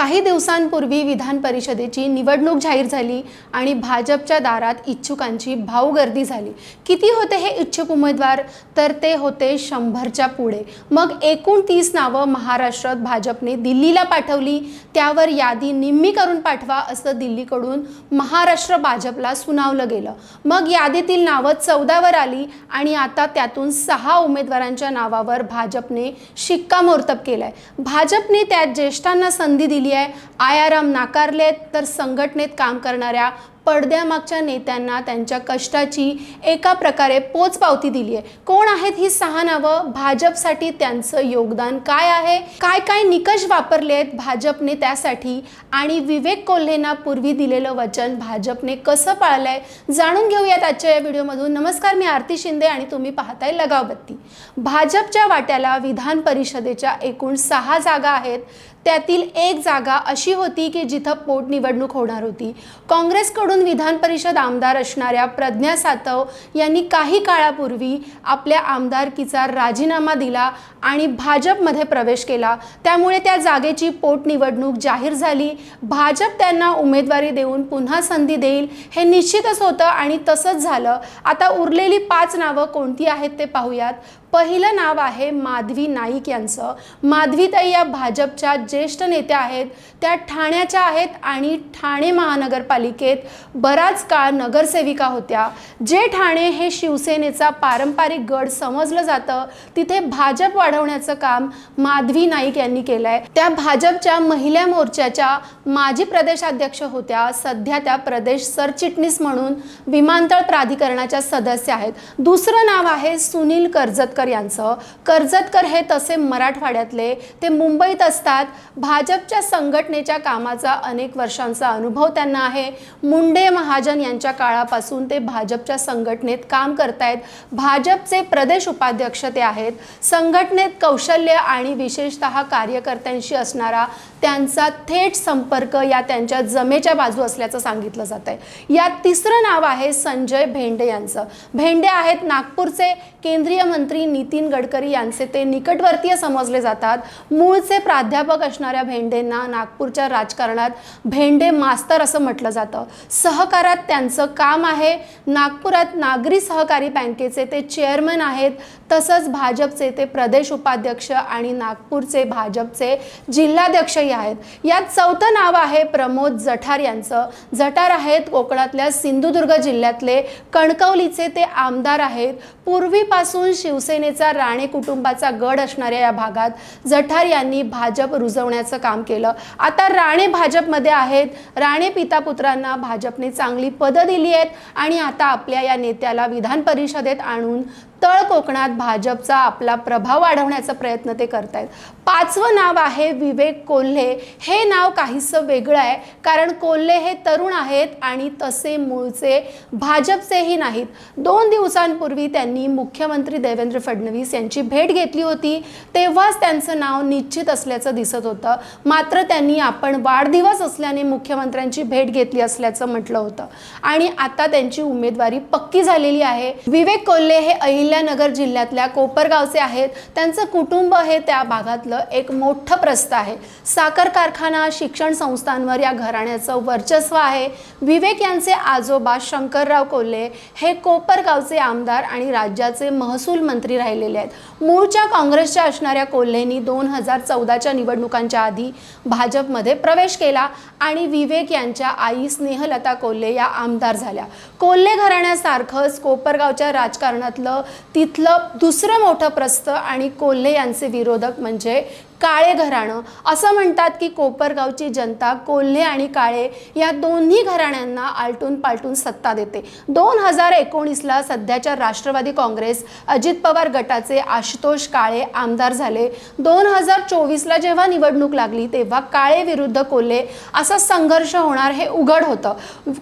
काही दिवसांपूर्वी विधान परिषदेची निवडणूक जाहीर झाली आणि भाजपच्या दारात इच्छुकांची भाऊगर्दी झाली। किती होते हे इच्छुक उमेदवार? तर ते होते 100च्या पुढे। मग एकूण 30 नावं महाराष्ट्रात भाजपने दिल्लीला पाठवली। त्यावर यादी निम्मी करून पाठवा असं दिल्लीकडून महाराष्ट्र भाजपला सुनावलं गेलं। मग यादीतील नावं 14 वर आली आणि आता त्यातून 6 उमेदवारांच्या नावावर भाजपने शिक्कामोर्तब केलाय। भाजपने त्यात ज्येष्ठांना संधी दिली आहे। आयाराम नाकारलेत तर संघटनेत काम करणाऱ्या पडद्यामागच्या नेत्यांना त्यांच्या कष्टाची एका प्रकारे पोचपावती दिली आहे। कोण आहेत ही 6 नावं? भाजपसाठी त्यांचं योगदान काय आहे? काय काय निकष वापरले आहेत भाजपने त्यासाठी? आणि विवेक कोल्हेंना पूर्वी दिलेलं वचन भाजपने कसं पाळलंय जाणून घेऊयात आजच्या या व्हिडिओमधून। नमस्कार, मी आरती शिंदे आणि तुम्ही पाहताय लगावबत्ती। भाजपच्या वाट्याला विधान परिषदेच्या एकूण 6 जागा आहेत। त्यातील एक जागा अशी होती की जिथं पोटनिवडणूक होणार होती। काँग्रेसकडून विधान परिषद आमदार असणाऱ्या प्रज्ञा सातव यांनी काही काळापूर्वी आपल्या आमदारकीचा राजीनामा दिला आणि भाजपमध्ये प्रवेश केला। त्यामुळे त्या जागेची पोटनिवडणूक जाहीर झाली। भाजप त्यांना उमेदवारी देऊन पुन्हा संधी देईल हे निश्चितच होतं आणि तसंच झालं। आता उरलेली 5 नावं कोणती आहेत ते पाहूयात। पहिलं नाव आहे माधवी नाईक यांचं। माधवीताई या भाजपच्या ज्येष्ठ नेत्या आहेत। त्या ठाण्याच्या आहेत आणि ठाणे महानगरपालिकेत बराच काळ नगरसेविका होत्या। जे ठाणे हे शिवसेनेचा पारंपरिक गड समजलं जातं, तिथे भाजप वाढवण्याचं काम माधवी नाईक यांनी केलंय। त्या भाजपच्या महिला मोर्चाच्या माजी प्रदेशाध्यक्ष होत्या। सध्या त्या प्रदेश सरचिटणीस म्हणून विमानतळ प्राधिकरणाच्या सदस्य आहेत। दुसरं नाव आहे सुनील कर्जतकर यांचं। कर्जतकर हे तसे मराठवाड्यातले, ते मुंबईत असतात। भाजपच्या संघटनेच्या कामाचा अनेक वर्षांचा अनुभव त्यांना आहे। मुंडे महाजन यांच्या काळापासून ते भाजपच्या संघटनेत काम करतायत। भाजपचे प्रदेश उपाध्यक्ष ते आहेत। संघटनेत कौशल्य आणि विशेषतः कार्यकर्त्यांशी असणारा त्यांचा थेट संपर्क या त्यांच्या जमेच्या बाजू असल्याचं सांगितलं जात आहे। यात तिसरं नाव आहे संजय भेंडे यांचं। भेंडे आहेत नागपूरचे। केंद्रीय मंत्री नितीन गडकरी यांचे ते निकटवर्तीय समजले जातात। मूळचे प्राध्यापक असणाऱ्या भेंडेंना नागपूरच्या राजकारणात भेंडे मास्तर असं म्हटलं जातं। सहकारात त्यांचं काम आहे। नागपुरात नागरी सहकारी बँकेचे ते चेअरमन आहेत। तसंच भाजपचे ते प्रदेश उपाध्यक्ष आणि नागपूरचे भाजपचे जिल्हाध्यक्षही आहेत। यात चौथं नाव आहे प्रमोद जठार यांचं। जठार आहेत कोकणातल्या सिंधुदुर्ग जिल्ह्यातले। कणकवलीचे ते आमदार आहेत। पूर्वीपासून शिवसेनेचा राणे कुटुंबाचा गड असणाऱ्या या भागात जठार यांनी भाजप रुजवण्याचं काम केलं। आता राणे भाजपमध्ये आहेत। राणे पिता पुत्रांना भाजपने चांगली पदं दिली आहेत आणि आता आपल्या या नेत्याला विधान परिषदेत आणून तळ कोकणात भाजपचा आपला प्रभाव वाढवण्याचा प्रयत्न ते करतायत। 5वं नाव आहे विवेक कोल्हे। हे नाव काहीसं वेगळं आहे, कारण कोल्हे हे तरुण आहेत आणि तसे मूळचे भाजपचेही नाहीत। 2 दिवसांपूर्वी त्यांनी मुख्यमंत्री देवेंद्र फडणवीस यांची भेट घेतली होती। तेव्हाच त्यांचं नाव निश्चित असल्याचं दिसत होतं। मात्र त्यांनी आपण वाढदिवस असल्याने मुख्यमंत्र्यांची भेट घेतली असल्याचं म्हटलं होतं आणि आता त्यांची उमेदवारी पक्की झालेली आहे। विवेक कोल्हे हे अहिल्यानगर जिल्ह्यातल्या कोपरगावचे आहेत। त्यांचं कुटुंब हे त्या भागातलं एक मोठं प्रस्थ आहे। साखर कारखाना, शिक्षण संस्थांवर या घराण्याचं वर्चस्व आहे। विवेक यांचे आजोबा शंकरराव कोल्हे हे कोपरगावचे आमदार आणि राज्याचे महसूल मंत्री राहिलेले आहेत। मूळच्या काँग्रेसच्या असणाऱ्या कोल्हेंनी 2014च्या निवडणुकांच्या आधी भाजपमध्ये प्रवेश केला आणि विवेक यांच्या आई स्नेहलता कोल्हे या आमदार झाल्या। कोल्हे घराण्यासारखंच कोपरगावच्या राजकारणातलं तिथलं दुसरं मोठं प्रस्थ आणि कोल्हे यांचे विरोधक म्हणजे काळे घराणं। असं म्हणतात की कोपरगावची जनता कोल्हे आणि काळे या दोन्ही घराण्यांना आलटून पालटून सत्ता देते। 2019ला सध्याच्या राष्ट्रवादी काँग्रेस अजित पवार गटाचे आशुतोष काळे आमदार झाले। 2024ला जेव्हा निवडणूक लागली तेव्हा काळे विरुद्ध कोल्हे असा संघर्ष होणार हे उघड होतं।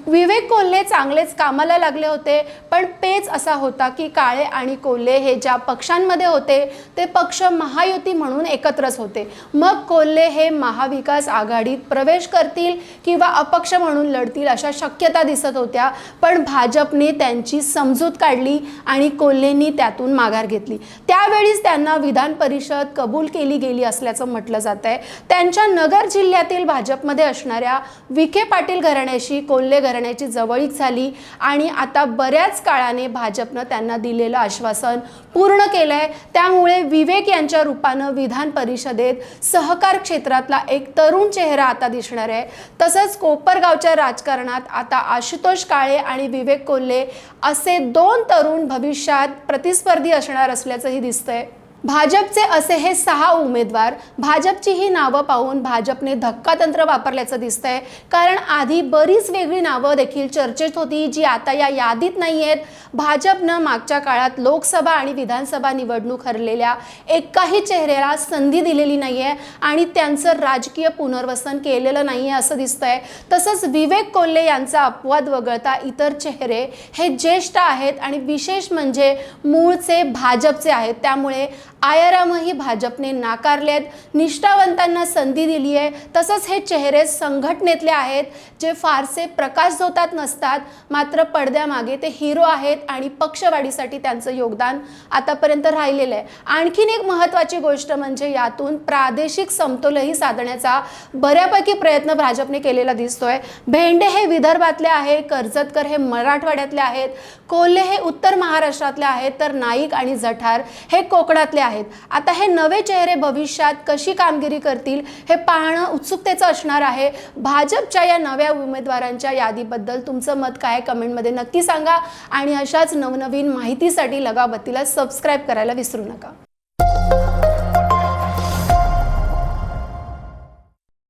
विवेक कोल्हे चांगलेच कामाला लागले होते, पण पेच असा होता की काळे आणि कोल्हे हे ज्या पक्षांमध्ये होते ते पक्ष महायुती म्हणून एकत्रच होते। होते. मग कोल्हे हे महाविकास आघाडीत प्रवेश करतील किंवा अपक्ष म्हणून लढतील अशा शक्यता दिसत होत्या. पण भाजपने त्यांची समजूत काढली आणि कोल्हेंनी त्यातून माघार घेतली. त्यावेळीच त्यांना विधान परिषद कबूल केली गेली असल्याचं म्हटलं जात आहे. त्यांच्या नगर जिल्ह्यातील भाजपमध्ये असणाऱ्या विखे पाटील घराण्याशी कोल्हे घराण्याची जवळीक झाली आणि आता बऱ्याच काळाने भाजपनं त्यांना दिलेलं आश्वासन पूर्ण केलंय. त्यामुळे विवेक यांच्या रूपानं विधान परिषदेत सहकार क्षेत्रातला एक तरुण चेहरा आता दिसणार आहे. तसंच कोपरगावच्या राजकारणात आता आशुतोष काळे आणि विवेक कोल्हे असे दोन तरुण भविष्यात प्रतिस्पर्धी असणार असल्याचंही दिसतंय. भाजपचे असे हे 6 उमेदवार, भाजपची ही नावं पाहून भाजपने धक्कातंत्र वापरल्याचं दिसतंय. कारण आधी बरीच वेगळी नावं देखील चर्चेत होती जी आता या यादीत नाही आहेत. भाजपनं मागच्या काळात लोकसभा आणि विधानसभा निवडणूक हरलेल्या एकाही चेहऱ्याला संधी दिलेली नाही आहे आणि त्यांचं राजकीय पुनर्वसन केलेलं नाही आहे असं दिसतंय. तसंच विवेक कोल्हे यांचा अपवाद वगळता इतर चेहरे हे ज्येष्ठ आहेत आणि विशेष म्हणजे मूळचे भाजपचे आहेत. त्यामुळे आयारामही भाजपने नाकारलेत, निष्ठावंतांना संधी दिली आहे. तसंच हे चेहरे संघटनेतले आहेत जे फारसे प्रकाशझोतात नसतात, मात्र पडद्यामागे ते हिरो आहेत आणि पक्षवाढीसाठी त्यांचं योगदान आतापर्यंत राहिलेलं आहे. आणखीन एक महत्त्वाची गोष्ट म्हणजे यातून प्रादेशिक समतोलही साधण्याचा बऱ्यापैकी प्रयत्न भाजपने केलेला दिसतोय. भेंडे हे विदर्भातले आहे, कर्जतकर हे मराठवाड्यातले आहेत, कोल्हे हे उत्तर महाराष्ट्रातले आहेत, तर नाईक आणि जठार हे कोकणातले आहेत. आता हे नवे चेहरे भविष्यात कशी कामगिरी करतील हे पाहणं उत्सुकतेचं असणार आहे. भाजपच्या या नव्या उमेदवारांच्या यादीबद्दल तुमचं मत काय कमेंटमध्ये नक्की सांगा आणि अशाच नवनवीन माहितीसाठी लगाबत्तीला सबस्क्राईब करायला विसरू नका.